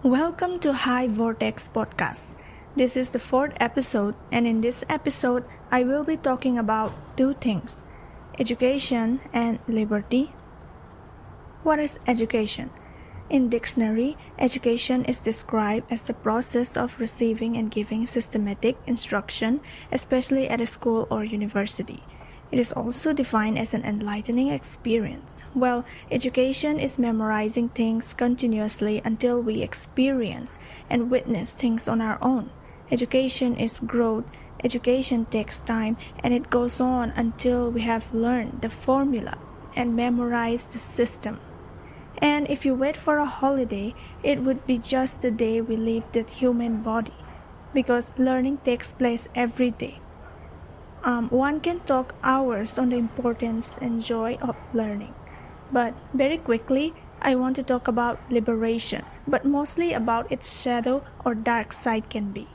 Welcome to High Vortex Podcast. This is the fourth episode, and in this episode, I will be talking about two things: education and liberty. What is education? In dictionary, education is described as the process of receiving and giving systematic instruction, especially at a school or university. It is also defined as an enlightening experience. Well, education is memorizing things continuously until we experience and witness things on our own. Education is growth. Education takes time, and it goes on until we have learned the formula and memorized the system. And if you wait for a holiday, it would be just the day we leave the human body, because learning takes place every day. One can talk hours on the importance and joy of learning. But very quickly, I want to talk about liberation, but mostly about its shadow or dark side can be.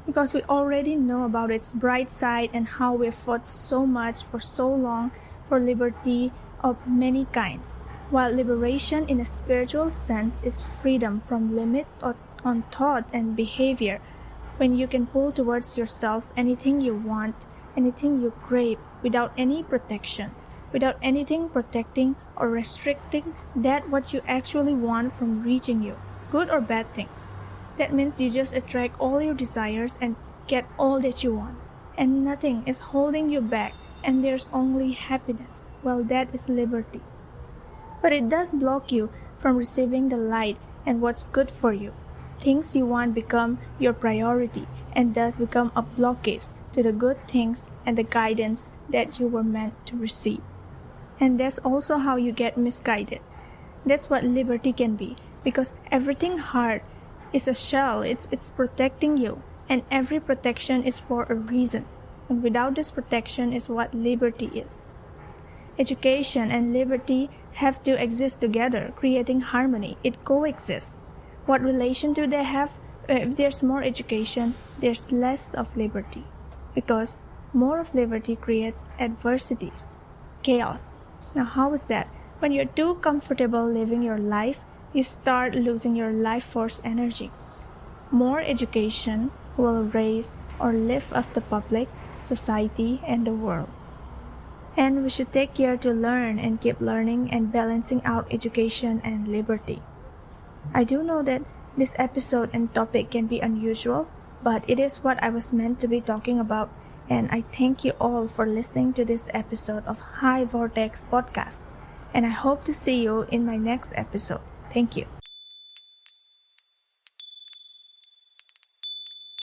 Because we already know about its bright side and how we've fought so much for so long for liberty of many kinds. While liberation in a spiritual sense is freedom from limits on thought and behavior, when you can pull towards yourself anything you want, anything you crave, without any protection, without anything protecting or restricting that what you actually want from reaching you, good or bad things. That means you just attract all your desires and get all that you want, and nothing is holding you back, and there's only happiness. Well, that is liberty. But it does block you from receiving the light and what's good for you. Things you want become your priority and thus become a blockage to the good things and the guidance that you were meant to receive. And that's also how you get misguided. That's what liberty can be, because everything hard is a shell, it's protecting you, and every protection is for a reason. And without this protection is what liberty is. Education and liberty have to exist together, creating harmony. It coexists. What relation do they have? If there's more education, there's less of liberty, because more of liberty creates adversities, chaos. Now, how is that? When you're too comfortable living your life, you start losing your life force energy. More education will raise or lift up the public, society, and the world. And we should take care to learn and keep learning and balancing out education and liberty. I do know that this episode and topic can be unusual, but it is what I was meant to be talking about, and I thank you all for listening to this episode of High Vortex Podcast, and I hope to see you in my next episode. Thank you.